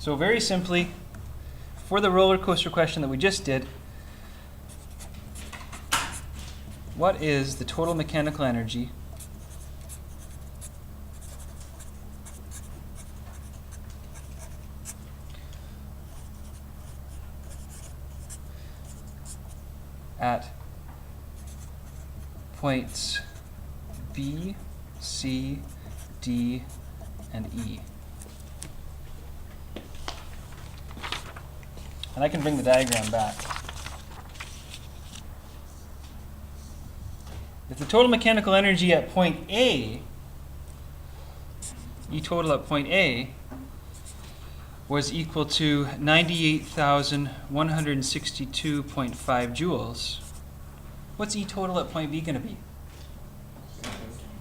So very simply, for the roller coaster question that we just did, what is the total mechanical energy at points B, C, D, and E? And I can bring the diagram back. If the total mechanical energy at point A, E total at point A, was equal to 98,162.5 joules, what's E total at point B going to be?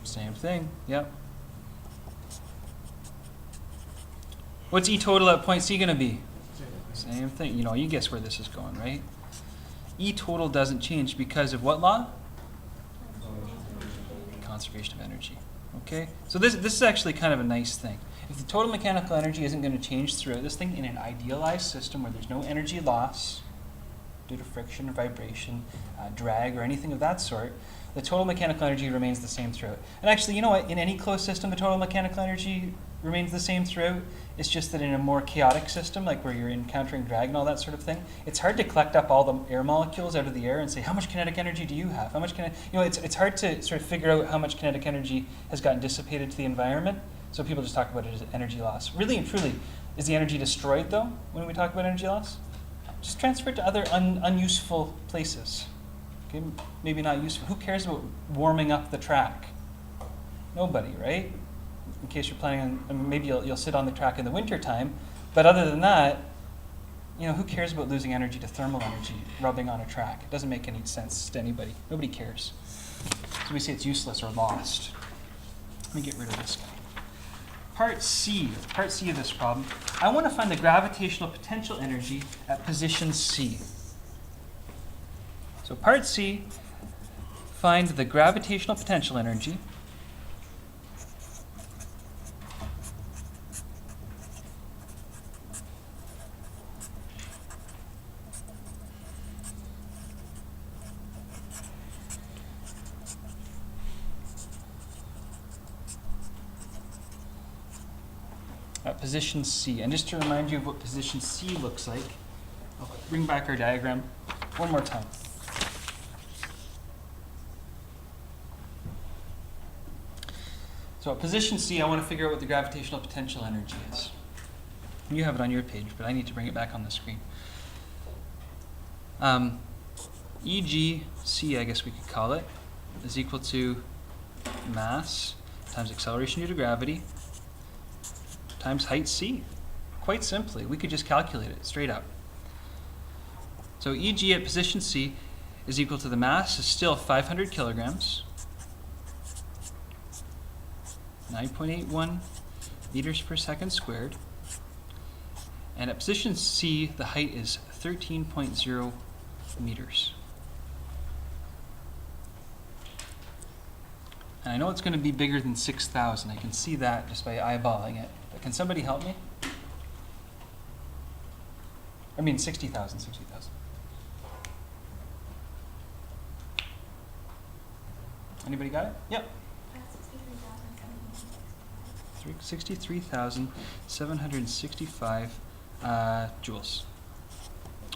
Same thing, yep. What's E total at point C going to be? Same thing. You know, you guess where this is going, right? E total doesn't change because of what law? Conservation of energy. Okay? So this is actually kind of a nice thing. If the total mechanical energy isn't going to change throughout this thing in an idealized system where there's no energy loss due to friction or vibration, drag, or anything of that sort, the total mechanical energy remains the same throughout. And actually, you know what? In any closed system, the total mechanical energy remains the same throughout. It's just that in a more chaotic system, like where you're encountering drag and all that sort of thing, it's hard to collect up all the air molecules out of the air and say, how much kinetic energy do you have? How much it's hard to sort of figure out how much kinetic energy has gotten dissipated to the environment. So people just talk about it as energy loss. Really and truly, is the energy destroyed, though, when we talk about energy loss? Just transfer it to other unuseful places. Okay, maybe not useful. Who cares about warming up the track? Nobody, right? In case you're planning on, maybe you'll sit on the track in the winter time, but other than that, you know, who cares about losing energy to thermal energy rubbing on a track? It doesn't make any sense to anybody. Nobody cares. So we say it's useless or lost. Let me get rid of this guy. Part C of this problem. I want to find the gravitational potential energy at position C. So part C, find the gravitational potential energy at position C. And just to remind you of what position C looks like, I'll bring back our diagram one more time. So at position C, I want to figure out what the gravitational potential energy is. You have it on your page, but I need to bring it back on the screen. E.g. C, I guess we could call it, is equal to mass times acceleration due to gravity times height c. Quite simply, we could just calculate it straight up. So E.g. at position C is equal to the mass is still 500 kilograms, 9.81 meters per second squared. And at position C, the height is 13.0 meters. And I know it's going to be bigger than 6,000. I can see that just by eyeballing it. But can somebody help me? I mean 60,000, 60,000. Anybody got it? Yep. 63,765 joules.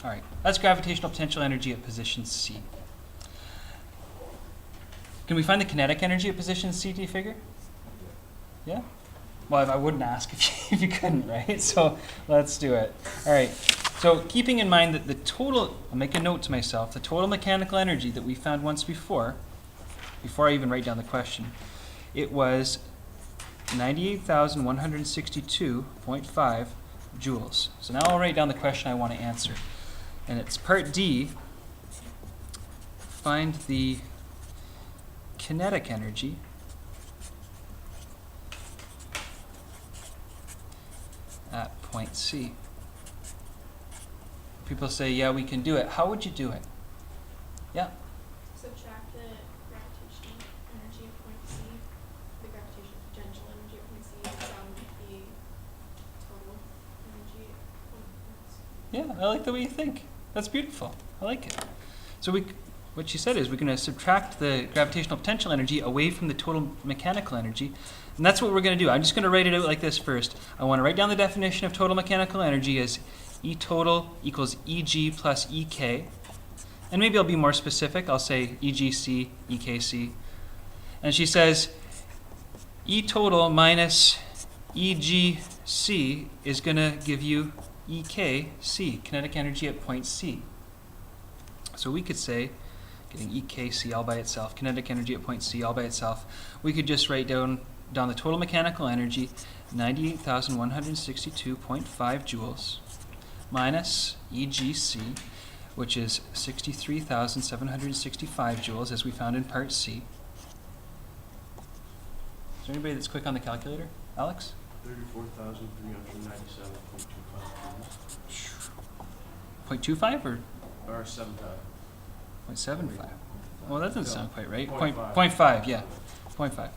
All right, that's gravitational potential energy at position C. Can we find the kinetic energy at position C, do you figure? Yeah? Well, I wouldn't ask if you couldn't, right? So let's do it. All right, so keeping in mind that the total, I'll make a note to myself, the total mechanical energy that we found once before I even write down the question, it was 98,162.5 joules. So now I'll write down the question I want to answer. And it's part D, find the kinetic energy at point C. People say, yeah, we can do it. How would you do it? Yeah? Subtract the gravitational energy at point C, the gravitational potential energy at point C from the total energy at Yeah, I like the way you think. That's beautiful. I like it. So what she said is we're going to subtract the gravitational potential energy away from the total mechanical energy. And that's what we're going to do. I'm just going to write it out like this first. I want to write down the definition of total mechanical energy as E total equals Eg plus Ek. And maybe I'll be more specific. I'll say EGC, EKC. And she says E total minus EGC is going to give you EKC, kinetic energy at point C. So we could say, getting EKC all by itself, kinetic energy at point C all by itself, we could just write down the total mechanical energy, 98,162.5 joules, minus EGC, which is 63,765 joules, as we found in part C. Is there anybody that's quick on the calculator? Alex? 34,397.25. 0.25 or Or 75. 0.75? Well, that doesn't sound quite right. 0.5. 0.5, yeah. 0.5.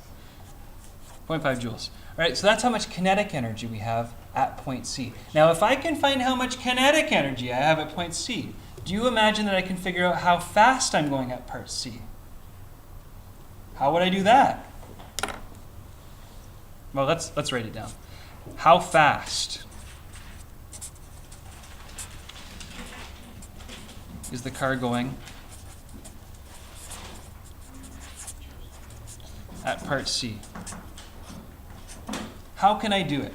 0.5 joules. All right, so that's how much kinetic energy we have at point C. Now, if I can find how much kinetic energy I have at point C, do you imagine that I can figure out how fast I'm going at part C? How would I do that? Well, let's write it down. How fast is the car going at part C? How can I do it?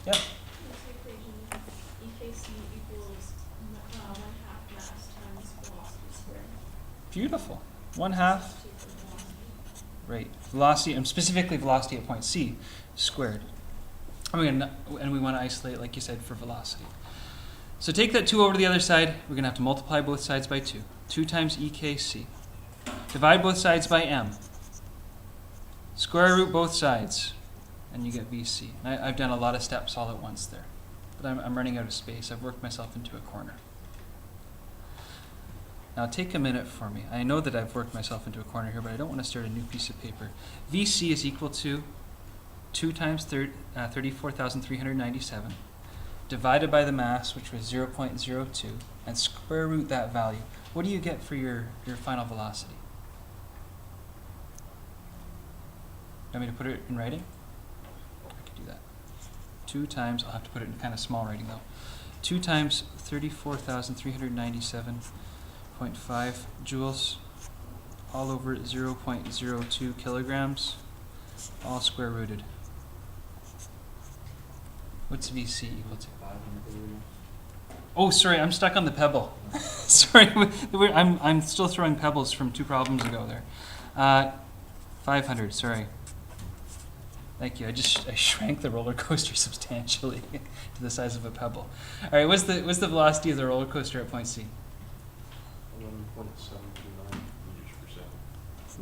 Yep. This equation, EKC equals 1/2 mass times velocity squared. Beautiful. 1/2, right, velocity, and specifically velocity at point C, squared. And we want to isolate, like you said, for velocity. So take that 2 over to the other side. We're going to have to multiply both sides by 2. 2 times EKC. Divide both sides by m. Square root both sides, and you get VC. And I've done a lot of steps all at once there, but I'm running out of space. I've worked myself into a corner. Now take a minute for me. I know that I've worked myself into a corner here, but I don't want to start a new piece of paper. VC is equal to 2 times 34,397 divided by the mass, which was 0.02, and square root that value. What do you get for your final velocity? Want me to put it in writing? I could do that. 2 times, I'll have to put it in kind of small writing though. 2 times 34,397.5 joules, all over 0.02 kilograms, all square rooted. What's VC equal to? 530. Oh, sorry, I'm stuck on the pebble. Sorry, I'm still throwing pebbles from 2 problems ago there. 500, sorry. Thank you. I shrank the roller coaster substantially to the size of a pebble. All right, what's the velocity of the roller coaster at point C? 11.729 meters per second.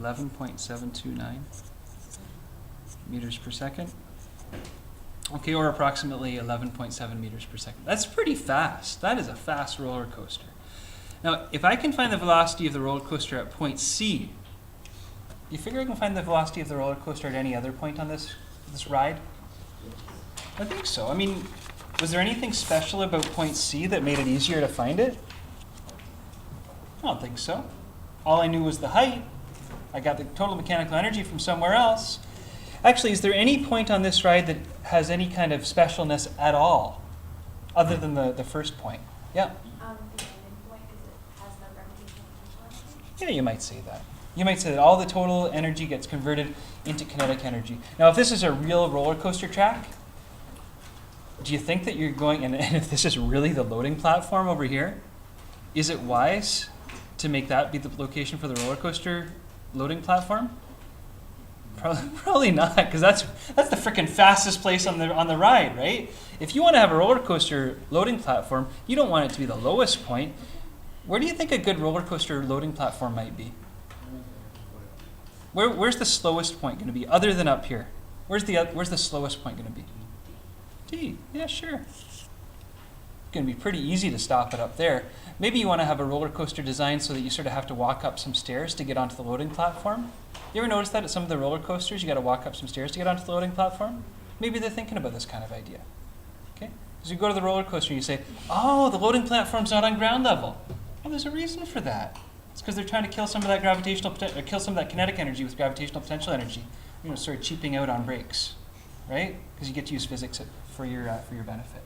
11.729 meters per second. Okay, or approximately 11.7 meters per second. That's pretty fast. That is a fast roller coaster. Now, if I can find the velocity of the roller coaster at point C, do you figure I can find the velocity of the roller coaster at any other point on this ride? I think so. I mean, was there anything special about point C that made it easier to find it? I don't think so. All I knew was the height. I got the total mechanical energy from somewhere else. Actually, is there any point on this ride that has any kind of specialness at all, other than the first point? Yeah? The ending point, because it has no gravitational potential energy. Yeah, you might say that. You might say that all the total energy gets converted into kinetic energy. Now, if this is a real roller coaster track, do you think that you're going, and if this is really the loading platform over here, is it wise to make that be the location for the roller coaster loading platform? Probably not, because that's the frickin' fastest place on the ride, right? If you want to have a roller coaster loading platform, you don't want it to be the lowest point. Where do you think a good roller coaster loading platform might be? Where's the slowest point going to be, other than up here? Where's the slowest point going to be? D. Yeah, sure. It's going to be pretty easy to stop it up there. Maybe you want to have a roller coaster designed so that you sort of have to walk up some stairs to get onto the loading platform. You ever notice that at some of the roller coasters, you got to walk up some stairs to get onto the loading platform? maybe they're thinking about this kind of idea. Okay? Because you go to the roller coaster and you say, oh, the loading platform's not on ground level. Well, there's a reason for that. It's because they're trying to kill some of that gravitational potential, or kill some of that kinetic energy with gravitational potential energy. Sort of cheaping out on brakes, right? Because you get to use physics for your benefit.